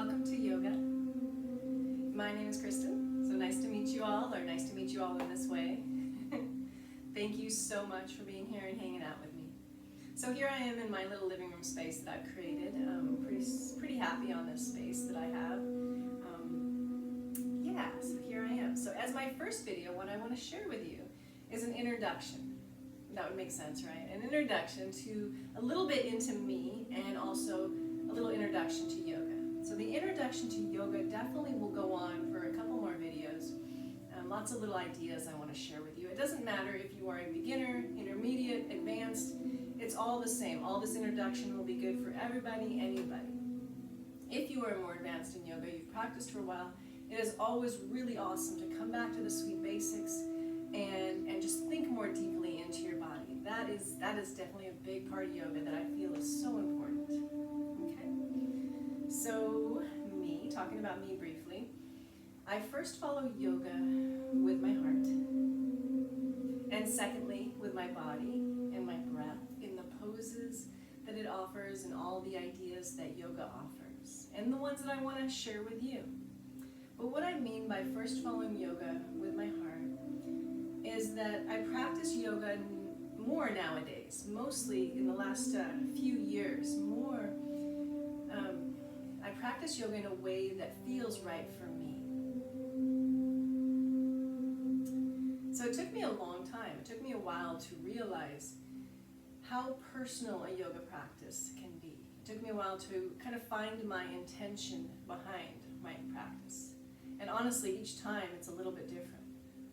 welcome to yoga. My name is Kristen, so nice to meet you all, or nice to meet you all in this way. Thank you so much for being here and hanging out with me. So here I am in my little living room space that I've created. I'm pretty happy on this space that I have. So here I am. So as my first video, what I want to share with you is an introduction. That would make sense, right? An introduction to a little bit into me and also a little introduction to yoga. So the introduction to yoga definitely will go on for a couple more videos. Lots of little ideas I want to share with you. It doesn't matter if you are a beginner, intermediate, advanced, it's all the same. All this introduction will be good for everybody, anybody. If you are more advanced in yoga, you've practiced for a while, it is always really awesome to come back to the sweet basics and just think more deeply into your body. That is definitely a big part of yoga that I feel is so important. Okay? So talking about me briefly, I first follow yoga with my heart, and secondly with my body and my breath in the poses that it offers and all the ideas that yoga offers, and the ones that I want to share with you. But what I mean by first following yoga with my heart is that I practice yoga more nowadays, mostly in the last few years, more. I practice yoga in a way that feels right for me. So it took me a long time. It took me a while to realize how personal a yoga practice can be. It took me a while to kind of find my intention behind my practice. And honestly, each time it's a little bit different.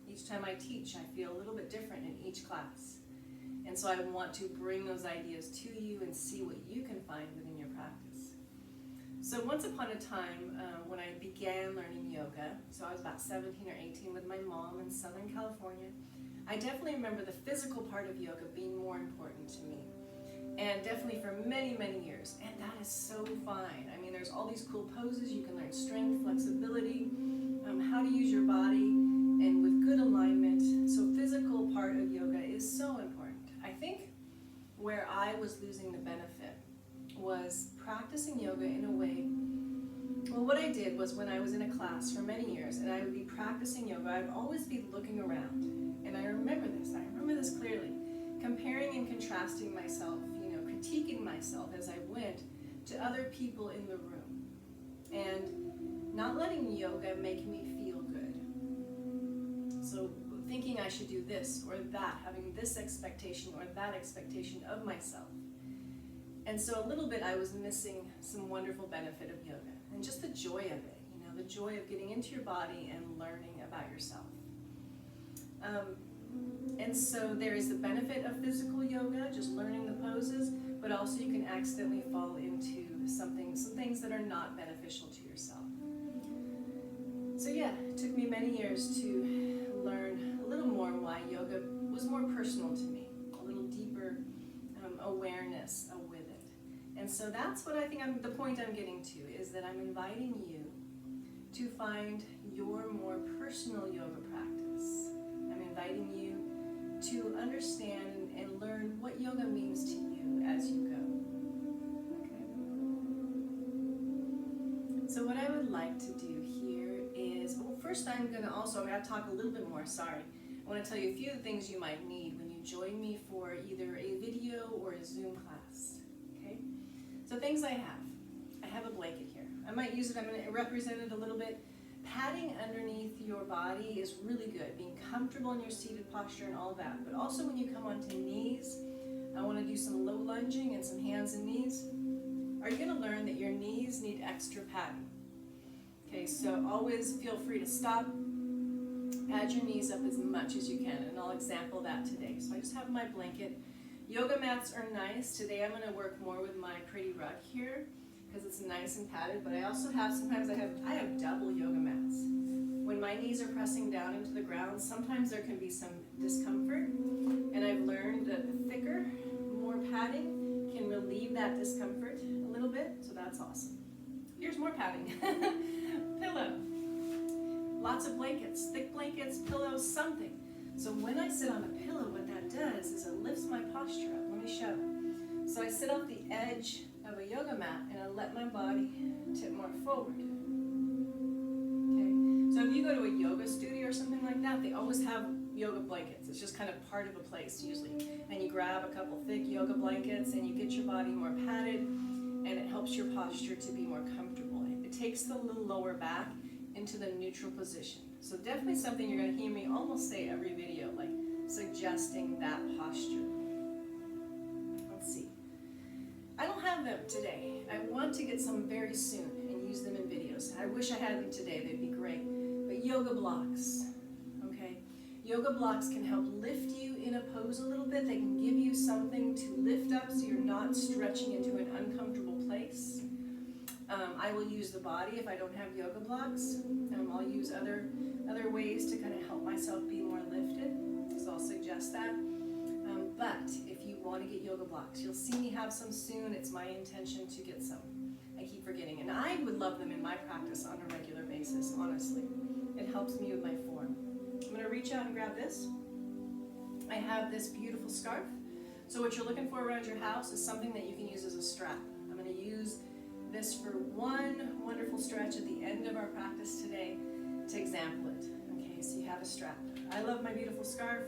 Each time I teach, I feel a little bit different in each class. And so I want to bring those ideas to you and see what you can find within your practice. So once upon a time, when I began learning yoga, so I was about 17 or 18 with my mom in Southern California, I definitely remember the physical part of yoga being more important to me. And definitely for many, many years. And that is so fine. I mean, there's all these cool poses. You can learn strength, flexibility, how to use your body, and with good alignment. So physical part of yoga is so important. I think where I was losing the benefit was practicing yoga in a way. Well, what I did was when I was in a class for many years and I would be practicing yoga, I'd always be looking around. And I remember this clearly, comparing and contrasting myself, critiquing myself as I went to other people in the room, and not letting yoga make me feel good. So thinking I should do this or that, having this expectation or that expectation of myself. And so a little bit I was missing some wonderful benefit of yoga and just the joy of it, the joy of getting into your body and learning about yourself. And so there is the benefit of physical yoga, just learning the poses, but also you can accidentally fall into some things that are not beneficial to yourself. So yeah, it took me many years to learn a little more why yoga was more personal to me, a little deeper awareness with it. And so that's what I think the point I'm getting to is that I'm inviting you to find your more personal yoga practice. I'm inviting you to understand and learn what yoga means to you as you go. Okay. So what I would like to do here is, well, first I'm going to talk a little bit more, sorry. I want to tell you a few of the things you might need when you join me for either a video or a Zoom class. Okay? So things I have a blanket here. I might use it, I'm going to represent it a little bit. Padding underneath your body is really good, being comfortable in your seated posture and all that. But also when you come onto knees, I want to do some low lunging and some hands and knees. Are you going to learn that your knees need extra padding? Okay, so always feel free to stop, add your knees up as much as you can, and I'll example that today. So I just have my blanket. Yoga mats are nice. Today I'm going to work more with my pretty rug here, because it's nice and padded, but I also have, sometimes I have double yoga mats. When my knees are pressing down into the ground, sometimes there can be some discomfort, and I've learned that the thicker, more padding can relieve that discomfort a little bit, so that's awesome. Here's more padding. Pillow. Lots of blankets, thick blankets, pillows, something. So when I sit on a pillow, what that does is it lifts my posture up. Let me show. So I sit off the edge of a yoga mat, and I let my body tip more forward. Okay, so if you go to a yoga studio or something like that, they always have yoga blankets. It's just kind of part of a place usually. And you grab a couple thick yoga blankets and you get your body more padded, and it helps your posture to be more comfortable. It takes the little lower back into the neutral position. So definitely something you're going to hear me almost say every video, like suggesting that posture. Let's see. I don't have them today. I want to get some very soon and use them in videos. I wish I had them today. They'd be great. But yoga blocks, okay? Yoga blocks can help lift you in a pose a little bit. They can give you something to lift up so you're not stretching into an uncomfortable place. I will use the body if I don't have yoga blocks. I'll use other ways to kind of help myself be more lifted, so I'll suggest that. But if you want to get yoga blocks, you'll see me have some soon. It's my intention to get some. I keep forgetting, and I would love them in my practice on a regular basis, honestly. It helps me with my form. I'm going to reach out and grab this. I have this beautiful scarf. So what you're looking for around your house is something that you can use as a strap. I'm going to use this for one wonderful stretch at the end of our practice today to example it. Okay, so you have a strap. I love my beautiful scarf.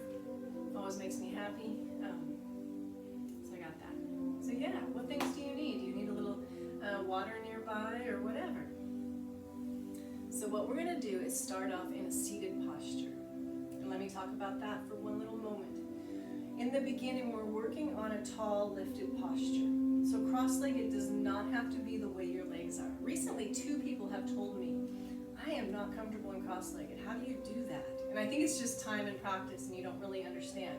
Always makes me happy. So I got that. So yeah, what things do you need? Do you need a little water nearby or whatever? So what we're going to do is start off in a seated posture. And let me talk about that for one little moment. In the beginning, we're working on a tall, lifted posture. So cross-legged does not have to be the way your legs are. Recently, 2 people have told me, I am not comfortable in cross-legged. How do you do that? And I think it's just time and practice, and you don't really understand.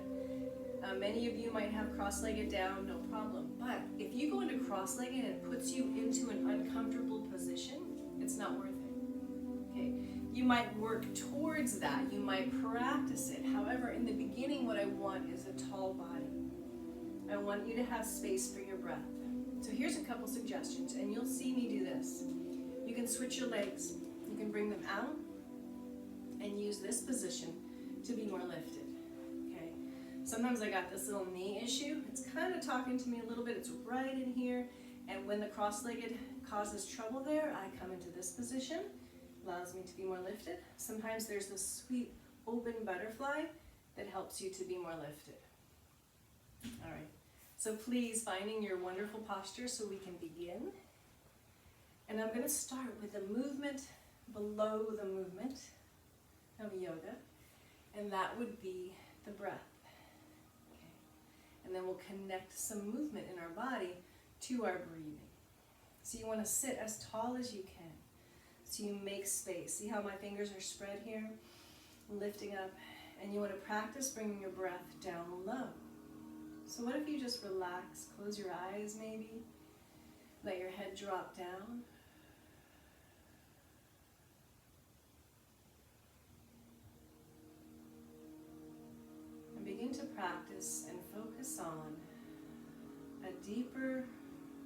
Many of you might have cross-legged down, no problem. But if you go into cross-legged and it puts you into an uncomfortable position, it's not worth it. Okay? You might work towards that. You might practice it. However, in the beginning, what I want is a tall body. I want you to have space for your breath. So here's a couple suggestions, and you'll see me do this. You can switch your legs. You can bring them out and use this position to be more lifted. Okay. Sometimes I got this little knee issue. It's kind of talking to me a little bit. It's right in here. And when the cross-legged causes trouble there, I come into this position. Allows me to be more lifted. Sometimes there's this sweet open butterfly that helps you to be more lifted. All right. So please, finding your wonderful posture so we can begin. And I'm going to start with a movement below the movement of yoga, and that would be the breath. Okay. And then we'll connect some movement in our body to our breathing. So you want to sit as tall as you can. So you make space. See how my fingers are spread here? Lifting up. And you want to practice bringing your breath down low. So what if you just relax, close your eyes maybe, let your head drop down. And begin to practice and focus on a deeper,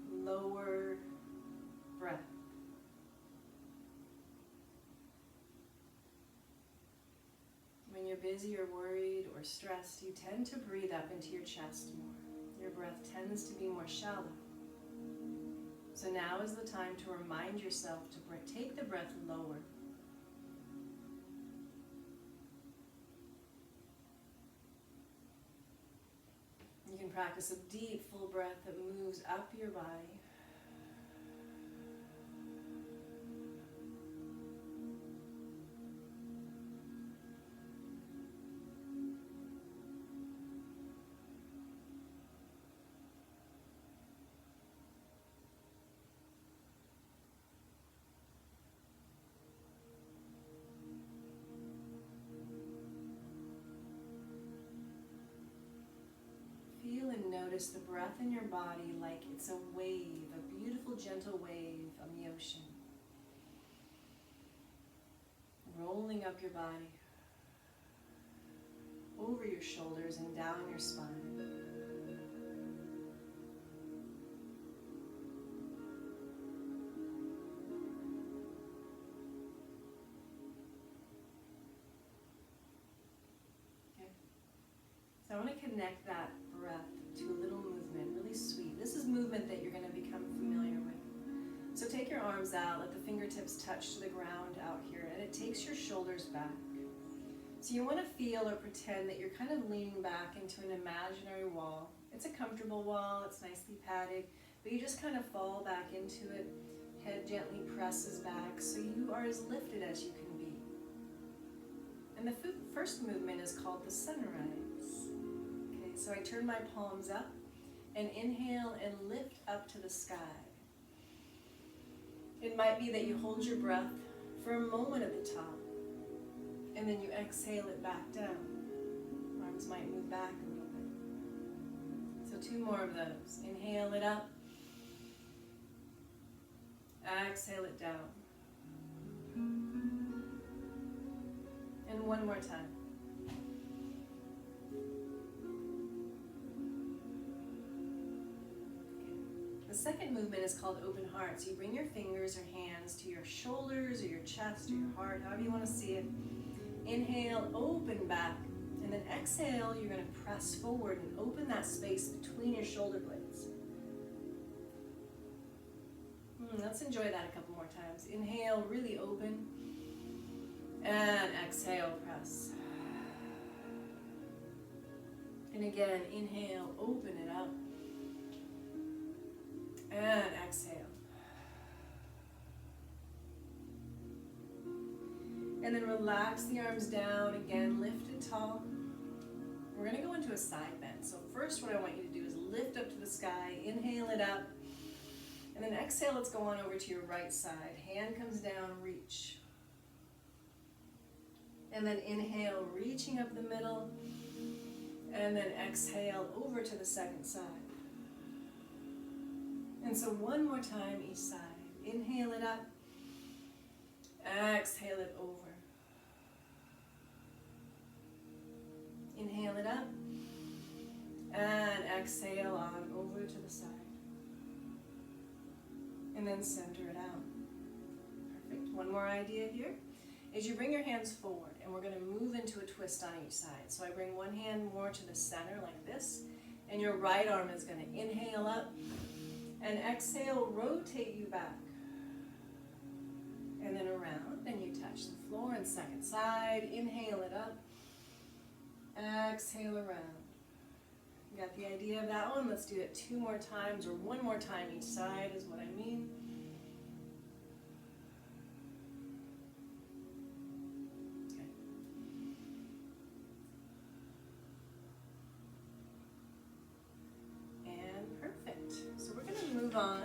lower breath. When you're busy or worried or stressed, you tend to breathe up into your chest more. Your breath tends to be more shallow. So now is the time to remind yourself to take the breath lower. You can practice a deep, full breath that moves up your body. Feel and notice the breath in your body like it's a wave, a beautiful, gentle wave on the ocean. Rolling up your body, over your shoulders and down your spine. Okay. So I want to connect that breath to a little movement, really sweet. This is movement that you're going to become familiar arms out, let the fingertips touch to the ground out here, and it takes your shoulders back. So you want to feel or pretend that you're kind of leaning back into an imaginary wall. It's a comfortable wall, it's nicely padded, but you just kind of fall back into it. Head gently presses back, so you are as lifted as you can be. And the first movement is called the sunrise. Okay, so I turn my palms up and inhale and lift up to the sky. It might be that you hold your breath for a moment at the top, and then you exhale it back down. Arms might move back a little bit. So 2 more of those. Inhale it up. Exhale it down. And 1 more time. The second movement is called open heart. So you bring your fingers or hands to your shoulders or your chest or your heart, however you want to see it. Inhale, open back, and then exhale, you're going to press forward and open that space between your shoulder blades. Let's enjoy that a couple more times. Inhale, really open, and exhale, press. And again, inhale, open it up, and exhale. And then relax the arms down, again, lift it tall. We're going to go into a side bend. So first what I want you to do is lift up to the sky, inhale it up, and then exhale, let's go on over to your right side. Hand comes down, reach. And then inhale, reaching up the middle, and then exhale over to the second side. And so 1 more time each side. Inhale it up, exhale it over. Inhale it up, and exhale on over to the side. And then center it out. Perfect. 1 more idea here is you bring your hands forward, and we're going to move into a twist on each side. So I bring one hand more to the center like this, and your right arm is going to inhale up, and exhale, rotate you back. And then around, and you touch the floor, and second side, inhale it up, exhale around. You got the idea of that one? Let's do it 2 more times, or 1 more time each side is what I mean. Okay. And perfect. So we're going to move on,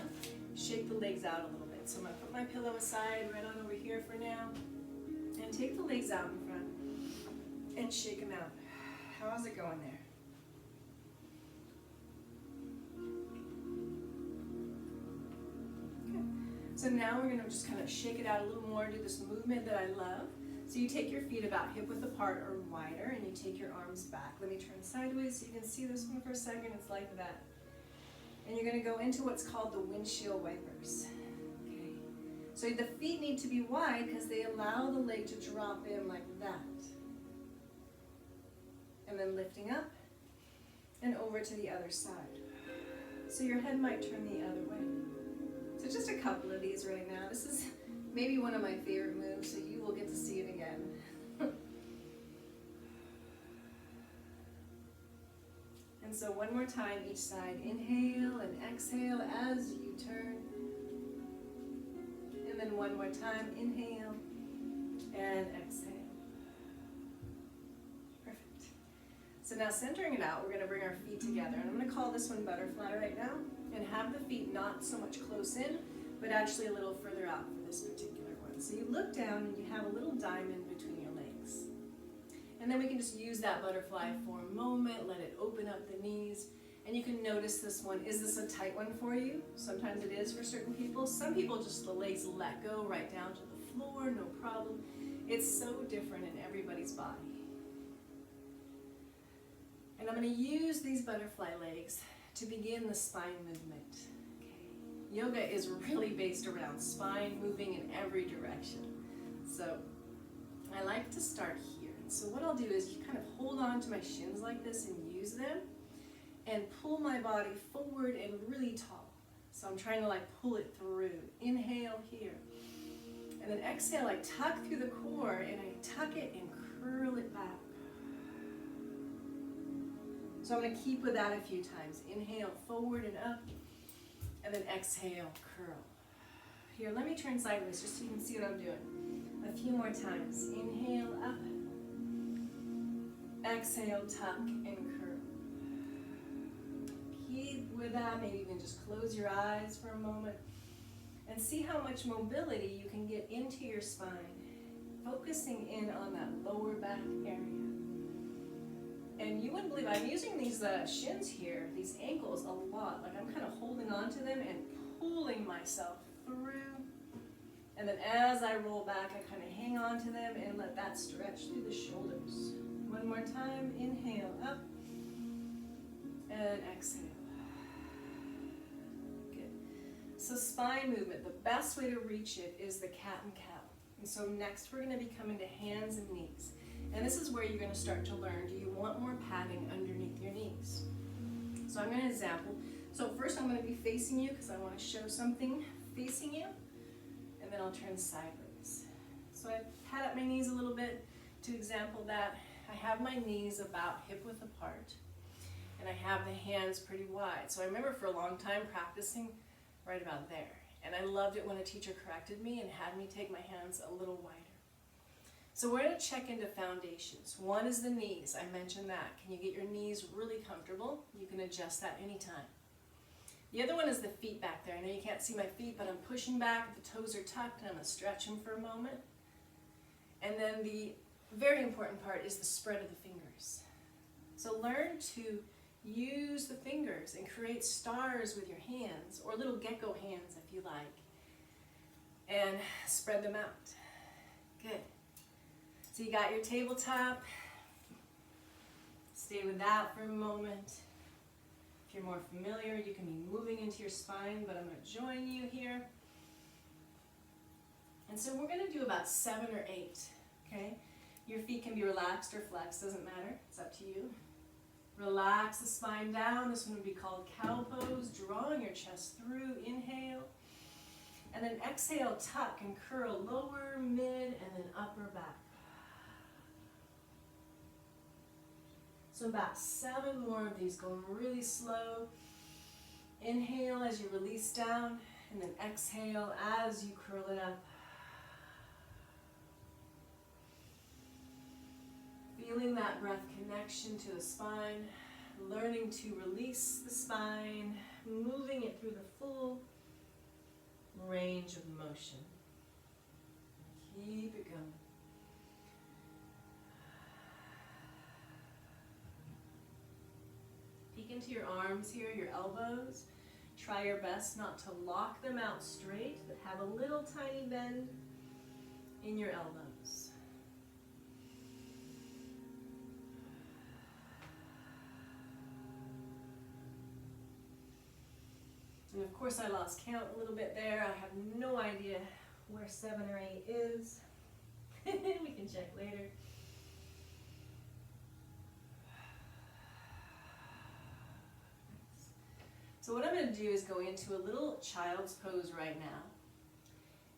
shake the legs out a little bit. So I'm going to put my pillow aside right on over here for now, and take the legs out in front, and shake them out. How's it going there? Okay. So now we're going to just kind of shake it out a little more, do this movement that I love. So you take your feet about hip width apart or wider, and you take your arms back. Let me turn sideways so you can see this one for a second. It's like that. And you're going to go into what's called the windshield wipers. Okay. So the feet need to be wide because they allow the leg to drop in like that. And then lifting up and over to the other side. So your head might turn the other way. So just a couple of these right now. This is maybe one of my favorite moves, so you will get to see it again. And so 1 more time each side. Inhale and exhale as you turn. And then 1 more time. Inhale and exhale. So now centering it out, we're going to bring our feet together. And I'm going to call this one butterfly right now, and have the feet not so much close in, but actually a little further out for this particular one. So you look down and you have a little diamond between your legs. And then we can just use that butterfly for a moment, let it open up the knees. And you can notice this one. Is this a tight one for you? Sometimes it is for certain people. Some people just the legs let go right down to the floor, no problem. It's so different in everybody's body. And I'm going to use these butterfly legs to begin the spine movement. Okay. Yoga is really based around spine moving in every direction. So I like to start here. So what I'll do is you kind of hold on to my shins like this and use them, and pull my body forward and really tall. So So I'm trying to like pull it through. Inhale here. And then exhale, I tuck through the core and I tuck it and curl it back. So I'm going to keep with that a few times. Inhale, forward and up. And then exhale, curl. Here, let me turn sideways just so you can see what I'm doing. A few more times. Inhale, up. Exhale, tuck and curl. Keep with that. Maybe even just close your eyes for a moment. And see how much mobility you can get into your spine. Focusing in on that lower back area. And you wouldn't believe, I'm using these shins here, these ankles, a lot. Like I'm kind of holding on to them and pulling myself through. And then as I roll back, I kind of hang on to them and let that stretch through the shoulders. One more time, inhale, up. And exhale. Good. So spine movement, the best way to reach it is the cat and cow. And so next we're going to be coming to hands and knees. And this is where you're going to start to learn, do you want more padding underneath your knees? So I'm going to example. So first I'm going to be facing you because I want to show something facing you. And then I'll turn sideways. So I pad up my knees a little bit to example that. I have my knees about hip width apart. And I have the hands pretty wide. So I remember for a long time practicing right about there. And I loved it when a teacher corrected me and had me take my hands a little wider. So we're going to check into foundations. One is the knees. I mentioned that. Can you get your knees really comfortable? You can adjust that anytime. The other one is the feet back there. I know you can't see my feet, but I'm pushing back. The toes are tucked, and I'm going to stretch them for a moment. And then the very important part is the spread of the fingers. So learn to use the fingers and create stars with your hands, or little gecko hands if you like, and spread them out. Good. So you got your tabletop. Stay with that for a moment. If you're more familiar, you can be moving into your spine, but I'm going to join you here. And so we're going to do about 7 or 8, okay? Your feet can be relaxed or flexed, doesn't matter. It's up to you. Relax the spine down. This one would be called cow pose, drawing your chest through. Inhale. And then exhale, tuck and curl lower, mid, and then upper back. So about 7 more of these, going really slow. Inhale as you release down, and then exhale as you curl it up. Feeling that breath connection to the spine, learning to release the spine, moving it through the full range of motion. Keep it going. Peek into your arms here, your elbows. Try your best not to lock them out straight, but have a little tiny bend in your elbows. And of course I lost count a little bit there. I have no idea where 7 or 8 is. We can check later. So what I'm going to do is go into a little child's pose right now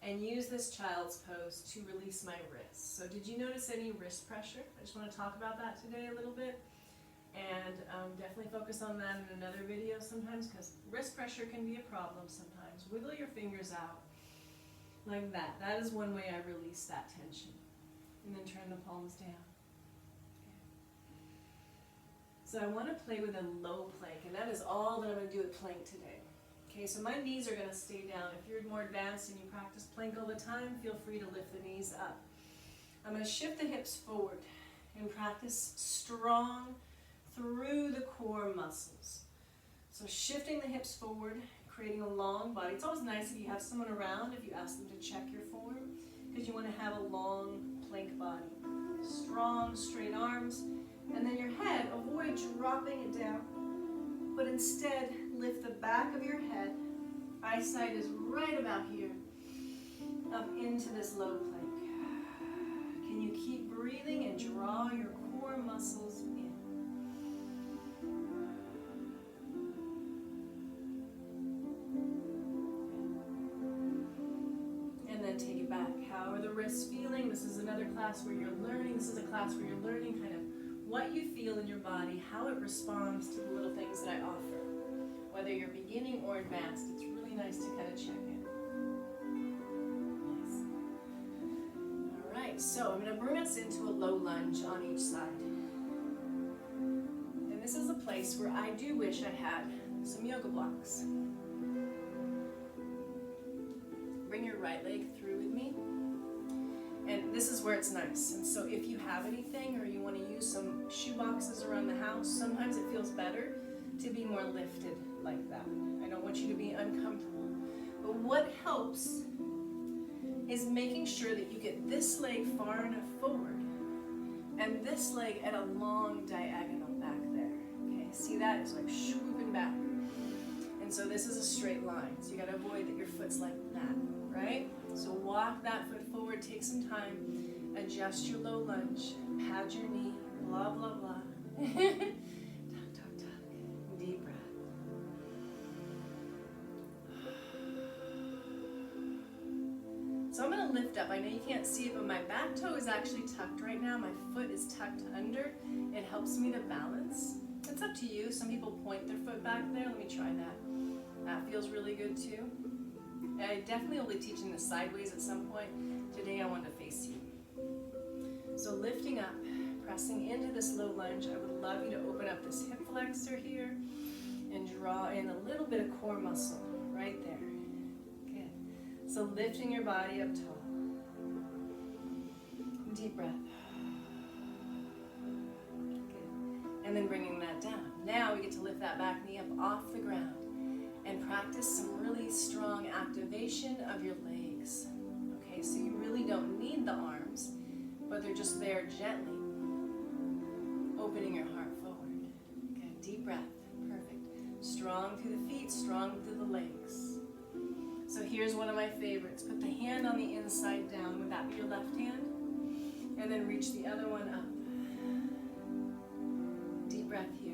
and use this child's pose to release my wrists. So did you notice any wrist pressure? I just want to talk about that today a little bit. And definitely focus on that in another video sometimes, because wrist pressure can be a problem sometimes. Wiggle your fingers out like that. That is one way I release that tension. And then turn the palms down. So I want to play with a low plank, and that is all that I'm going to do with plank today. Okay, so my knees are going to stay down. If you're more advanced and you practice plank all the time, feel free to lift the knees up. I'm going to shift the hips forward and practice strong through the core muscles. So shifting the hips forward, creating a long body. It's always nice if you have someone around, if you ask them to check your form, because you want to have a long plank body. Strong, straight arms, and then your head, avoid dropping it down, but instead lift the back of your head. Eyesight is right about here, up into this low plank. Can you keep breathing and draw your core muscles in? then take it back. How are the wrists feeling? This is another class where you're learning. This is a class where you're learning kind of what you feel in your body, how it responds to the little things that I offer. Whether you're beginning or advanced, it's really nice to kind of check in. Nice. All right, so I'm going to bring us into a low lunge on each side. And this is a place where I do wish I had some yoga blocks. Bring your right leg through with me. And this is where it's nice. And so if you have anything or you want to use some shoe boxes around the house, sometimes it feels better to be more lifted like that. I don't want you to be uncomfortable. But what helps is making sure that you get this leg far enough forward and this leg at a long diagonal back there. Okay, see that? It's like swooping back. And so this is a straight line. So you got to avoid that your foot's like that, right? So walk that foot forward, take some time, adjust your low lunge, pad your knee, blah, blah, blah. Tuck, tuck, tuck. Deep breath. So I'm going to lift up. I know you can't see it, but my back toe is actually tucked right now. My foot is tucked under. It helps me to balance. It's up to you. Some people point their foot back there. Let me try that. That feels really good too. I definitely will be teaching this sideways at some point. Today I want to face you. So lifting up, pressing into this low lunge. I would love you to open up this hip flexor here and draw in a little bit of core muscle right there. Good. So lifting your body up tall. Deep breath. Good. And then bringing that down. Now we get to lift that back knee up off the ground and practice some really strong activation of your legs. Okay, so you really don't need the arms, but they're just there gently, opening your heart forward. Okay, deep breath, perfect. Strong through the feet, strong through the legs. So here's one of my favorites. Put the hand on the inside down. Would that be your left hand? And then reach the other one up. Deep breath here.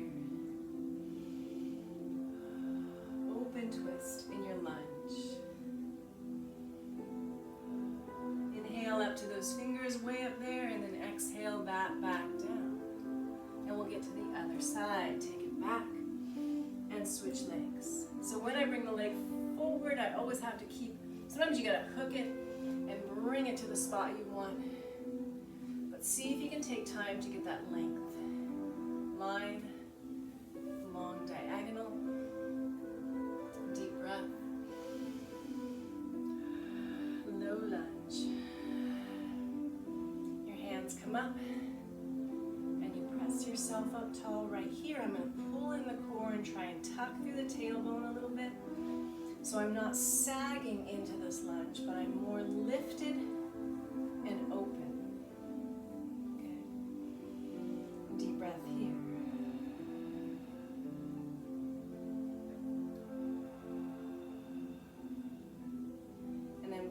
Open twist in your lunge. Inhale up to those fingers way up there, and then exhale that back down. And we'll get to the other side. Take it back and switch legs. So when I bring the leg forward, I always have to keep, sometimes you gotta hook it and bring it to the spot you want. But see if you can take time to get that length. Line, long diagonal. Deep breath. Low lunge. Your hands come up and you press yourself up tall. Right here, I'm going to pull in the core and try and tuck through the tailbone a little bit. So I'm not sagging into this lunge, but I'm more lifted and open. Okay. Deep breath here.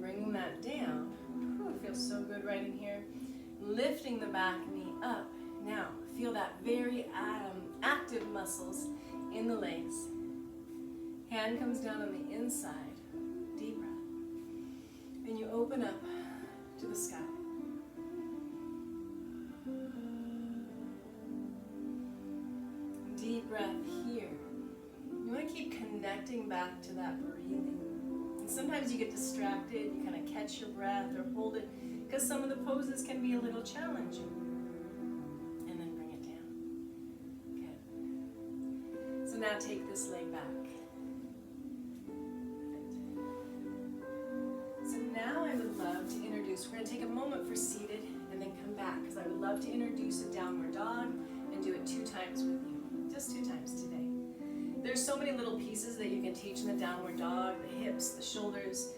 Bringing that down. Whew, it feels so good right in here. Lifting the back knee up. Now, feel that very active muscles in the legs. Hand comes down on the inside. Deep breath. And you open up to the sky. Deep breath here. You want to keep connecting back to that breathing. Sometimes you get distracted, you kind of catch your breath or hold it, because some of the poses can be a little challenging. And then bring it down. Good. So now take this leg back. So now I would love to introduce, we're going to take a moment for seated and then come back, because I would love to introduce a downward dog and do it 2 times with you. Just 2 times today. There's so many little pieces that you can teach in the downward dog, the hips, the shoulders,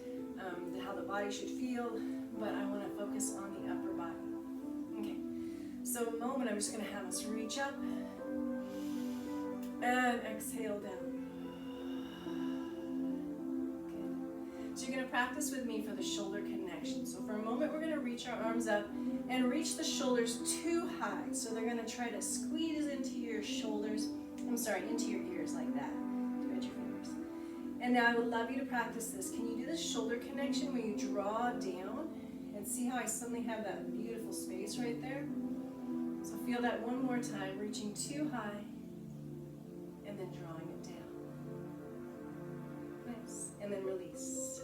how the body should feel, but I want to focus on the upper body. Okay, so a moment, I'm just going to have us reach up and exhale down. Good. So you're going to practice with me for the shoulder connection. So for a moment, we're going to reach our arms up and reach the shoulders too high. So they're going to try to squeeze into your shoulders, into your ears like that. Spread your fingers. And now I would love you to practice this. Can you do the shoulder connection where you draw down and see how I suddenly have that beautiful space right there? So feel that one more time, reaching too high and then drawing it down. Nice. And then release.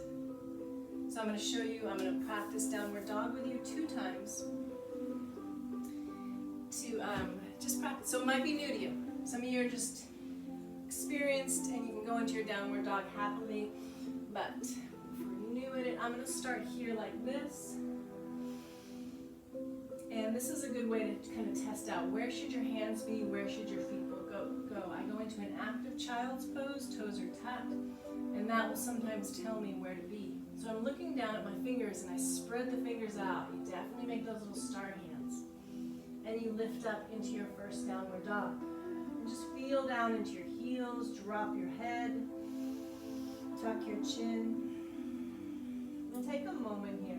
So I'm going to show you, I'm going to practice downward dog with you 2 times to just practice. So it might be new to you. Some of you are just experienced and you can go into your downward dog happily, but if we're new at it, I'm going to start here like this. And this is a good way to kind of test out where should your hands be, where should your feet go. I go into an active child's pose, toes are tucked, and that will sometimes tell me where to be. So I'm looking down at my fingers and I spread the fingers out. You definitely make those little star hands. And you lift up into your first downward dog. And just feel down into your heels, drop your head, tuck your chin. And take a moment here.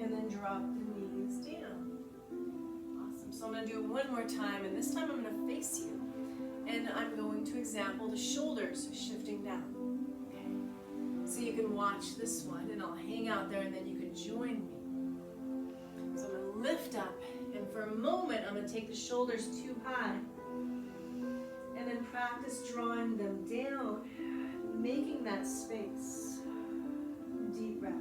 And then drop the knees down. Awesome. So I'm going to do it one more time, and this time I'm going to face you. And I'm going to example the shoulders shifting down. Okay? So you can watch this one, and I'll hang out there, and then you can join me. So I'm going to lift up, and for a moment I'm going to take the shoulders too high. And then practice drawing them down, making that space. Deep breath.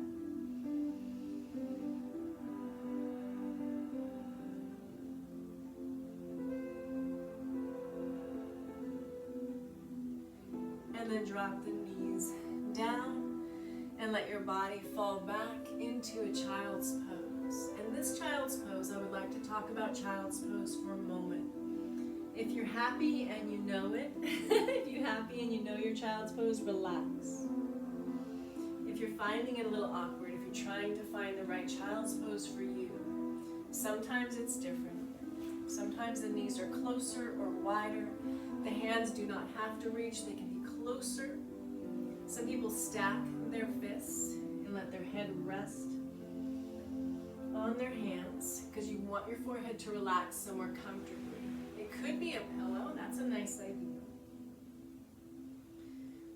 And then drop the knees down and let your body fall back into a child's pose. And this child's pose, I would like to talk about child's pose for a moment. If you're happy and you know it, if you're happy and you know your child's pose, relax. If you're finding it a little awkward, if you're trying to find the right child's pose for you, sometimes it's different. Sometimes the knees are closer or wider. The hands do not have to reach, they can be closer. Some people stack their fists and let their head rest on their hands because you want your forehead to relax somewhere comfortably. It could be a pillow, that's a nice idea.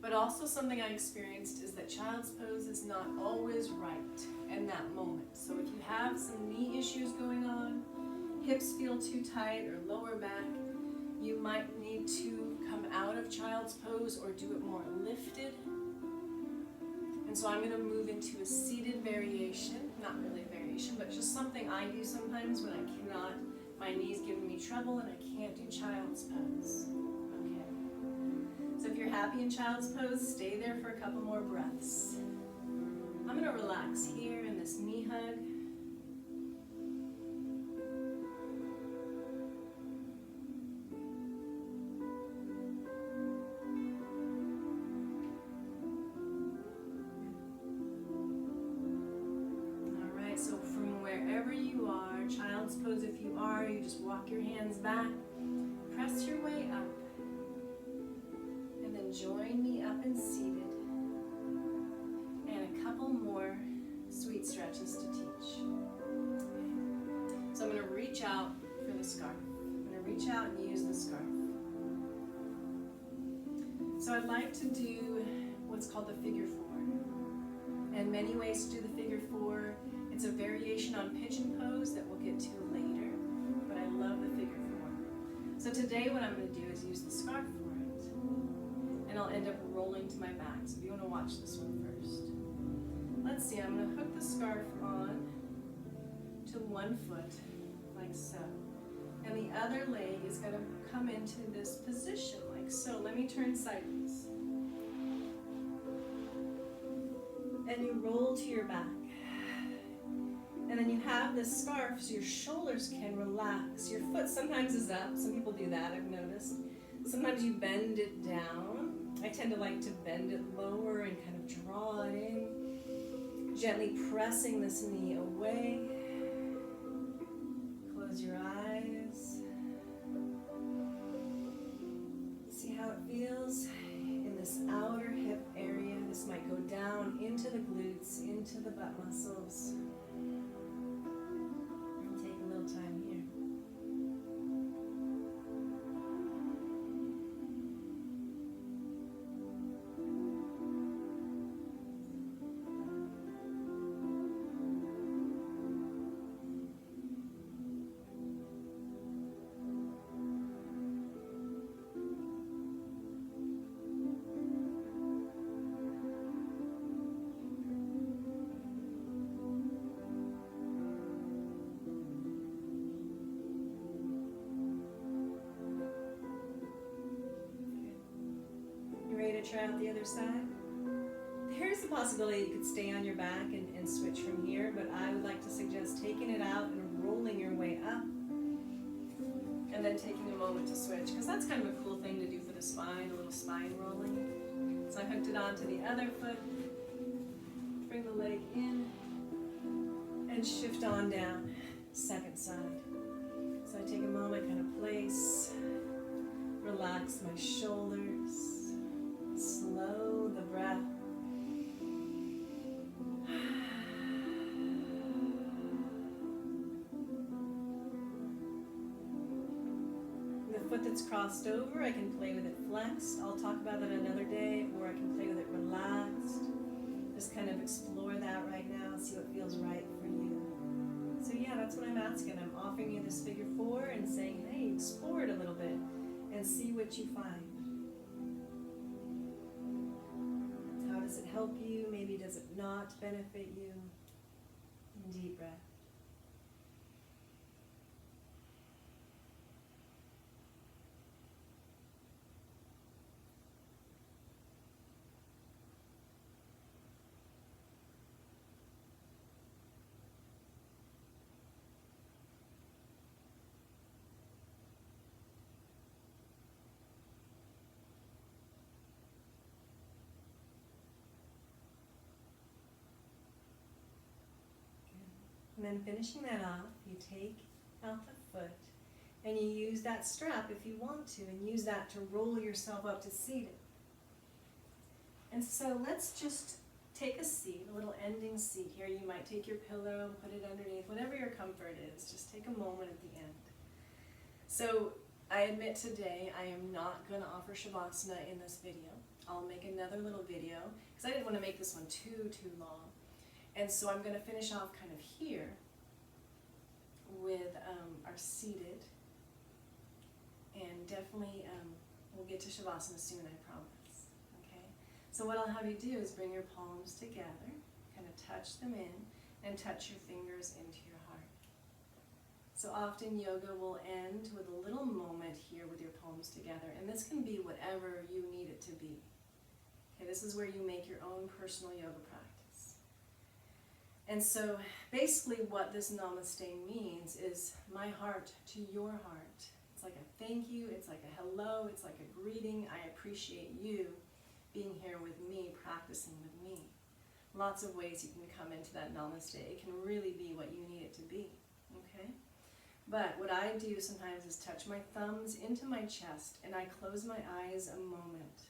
But also something I experienced is that child's pose is not always right in that moment. So if you have some knee issues going on, hips feel too tight or lower back, you might need to come out of child's pose or do it more lifted. And so I'm going to move into a seated variation, not really a variation, but just something I do sometimes when I cannot, my knee's giving me trouble and I can't do child's pose. Okay. So if you're happy in child's pose, stay there for a couple more breaths. I'm going to relax here in this knee hug. So from wherever you are, child's pose if you are, you just walk your hands back, press your way up, and then join me up and seated. And a couple more sweet stretches to teach. Okay. So I'm going to reach out for the scarf. I'm going to reach out and use the scarf. So I'd like to do what's called the figure 4. And many ways to do the figure 4. It's a variation on pigeon pose that we'll get to later, but I love the figure 4. So today what I'm going to do is use the scarf for it, and I'll end up rolling to my back. So if you want to watch this one first. Let's see, I'm going to hook the scarf on to one foot, like so. And the other leg is going to come into this position, like so. Let me turn sideways. And you roll to your back. And then you have this scarf so your shoulders can relax. Your foot sometimes is up. Some people do that, I've noticed. Sometimes you bend it down. I tend to like to bend it lower and kind of draw it in. Gently pressing this knee away. Close your eyes. See how it feels in this outer hip area. This might go down into the glutes, into the butt muscles. try out the other side. There's a possibility you could stay on your back and switch from here, but I would like to suggest taking it out and rolling your way up, and then taking a moment to switch, because that's kind of a cool thing to do for the spine, a little spine rolling. So I hooked it onto the other foot, bring the leg in, and shift on down, second side. So I take a moment, kind of place, relax my shoulders, slow the breath. The foot that's crossed over, I can play with it flexed. I'll talk about that another day, or I can play with it relaxed. Just kind of explore that right now, see what feels right for you. So yeah, that's what I'm asking. I'm offering you this figure 4 and saying, hey, explore it a little bit and see what you find. How does it help you? Maybe does it not benefit you? Deep breath. And then finishing that off, you take out the foot and you use that strap if you want to, and use that to roll yourself up to seated. And so let's just take a seat, a little ending seat here. You might take your pillow and put it underneath, whatever your comfort is. Just take a moment at the end. So I admit today I am not going to offer Shavasana in this video. I'll make another little video because I didn't want to make this one too long. And so I'm going to finish off kind of here with our seated, and definitely we'll get to Shavasana soon, I promise. Okay. So what I'll have you do is bring your palms together, kind of touch them in, and touch your fingers into your heart. So often yoga will end with a little moment here with your palms together, and this can be whatever you need it to be. Okay, this is where you make your own personal yoga practice. And so basically what this namaste means is my heart to your heart. It's like a thank you, it's like a hello, it's like a greeting. I appreciate you being here with me, practicing with me. Lots of ways you can come into that namaste. It can really be what you need it to be, okay? But what I do sometimes is touch my thumbs into my chest, and I close my eyes a moment.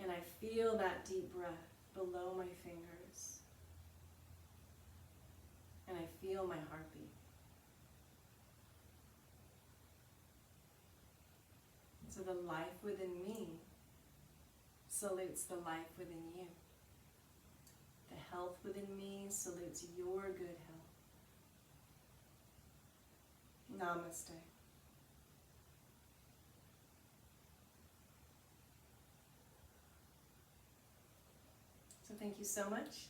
And I feel that deep breath below my fingers. And I feel my heartbeat. So the life within me salutes the life within you. The health within me salutes your good health. Namaste. So thank you so much.